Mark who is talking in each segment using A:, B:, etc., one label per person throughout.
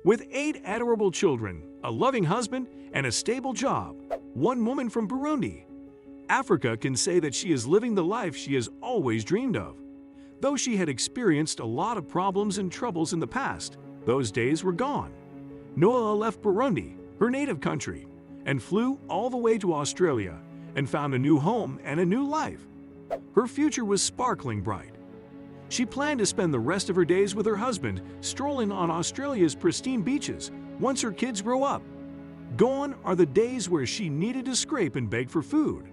A: With 8 adorable children, a loving husband, and a stable job, one woman from Burundi, Africa can say that she is living the life she has always dreamed of. Though she had experienced a lot of problems and troubles in the past, those days were gone. Noela left Burundi, her native country, and flew all the way to Australia and found a new home and a new life. Her future was sparkling bright. She planned to spend the rest of her days with her husband, strolling on Australia's pristine beaches once her kids grow up. Gone are the days where she needed to scrape and beg for food.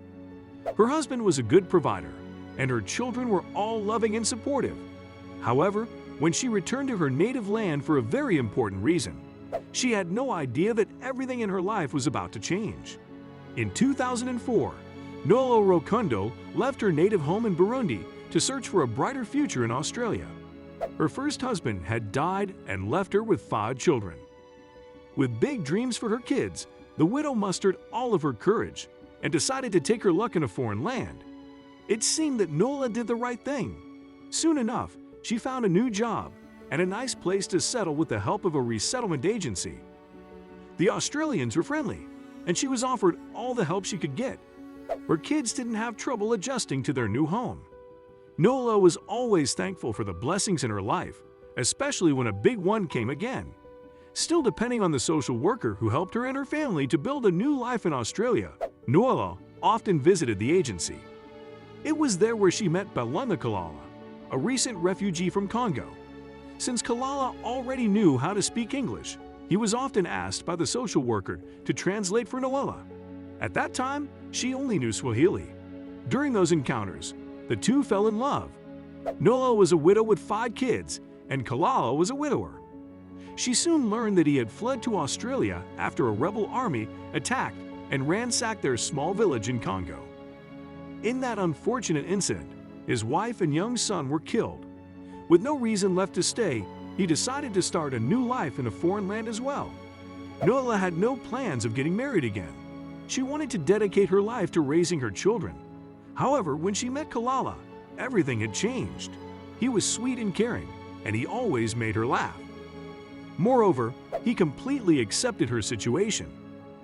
A: Her husband was a good provider, and her children were all loving and supportive. However, when she returned to her native land for a very important reason, she had no idea that everything in her life was about to change. In 2004, Noela Rukundo left her native home in Burundi to search for a brighter future in Australia. Her first husband had died and left her with 5 children. With big dreams for her kids, the widow mustered all of her courage and decided to take her luck in a foreign land. It seemed that Noela did the right thing. Soon enough, she found a new job and a nice place to settle with the help of a resettlement agency. The Australians were friendly, and she was offered all the help she could get. Her kids didn't have trouble adjusting to their new home. Noela was always thankful for the blessings in her life, especially when a big one came again. Still depending on the social worker who helped her and her family to build a new life in Australia, Noela often visited the agency. It was there where she met Balema Kalala, a recent refugee from Congo. Since Kalala already knew how to speak English, he was often asked by the social worker to translate for Noela. At that time, she only knew Swahili. During those encounters, the two fell in love. Noela was a widow with 5 kids, and Kalala was a widower. She soon learned that he had fled to Australia after a rebel army attacked and ransacked their small village in Congo. In that unfortunate incident, his wife and young son were killed. With no reason left to stay, he decided to start a new life in a foreign land as well. Noela had no plans of getting married again. She wanted to dedicate her life to raising her children. However, when she met Kalala, everything had changed. He was sweet and caring, and he always made her laugh. Moreover, he completely accepted her situation.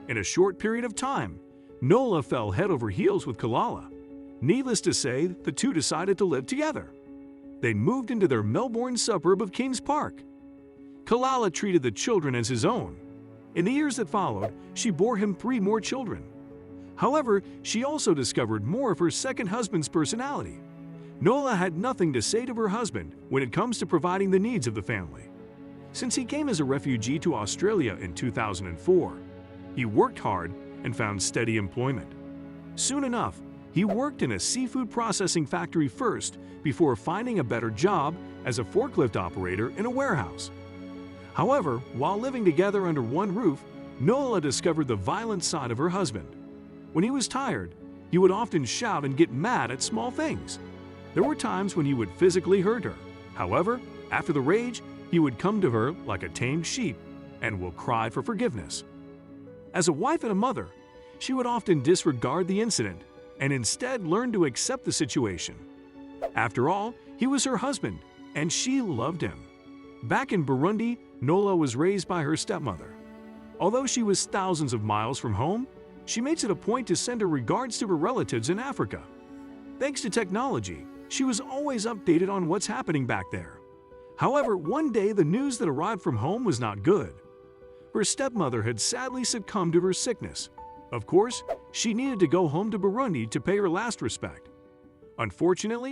A: In a short period of time, Noela fell head over heels with Kalala. Needless to say, the two decided to live together. They moved into their Melbourne suburb of Kings Park. Kalala treated the children as his own. In the years that followed, she bore him 3 more children. However, she also discovered more of her second husband's personality. Noela had nothing to say to her husband when it comes to providing the needs of the family. Since he came as a refugee to Australia in 2004, he worked hard and found steady employment. Soon enough, he worked in a seafood processing factory first before finding a better job as a forklift operator in a warehouse. However, while living together under one roof, Noela discovered the violent side of her husband. When he was tired, he would often shout and get mad at small things. There were times when he would physically hurt her. However, after the rage, he would come to her like a tamed sheep and will cry for forgiveness. As a wife and a mother, she would often disregard the incident and instead learn to accept the situation. After all, he was her husband, and she loved him. Back in Burundi, Noela was raised by her stepmother. Although she was thousands of miles from home, she makes it a point to send her regards to her relatives in Africa. Thanks to technology, she was always updated on what's happening back there. However, one day the news that arrived from home was not good. Her stepmother had sadly succumbed to her sickness. Of course, she needed to go home to Burundi to pay her last respect. Unfortunately,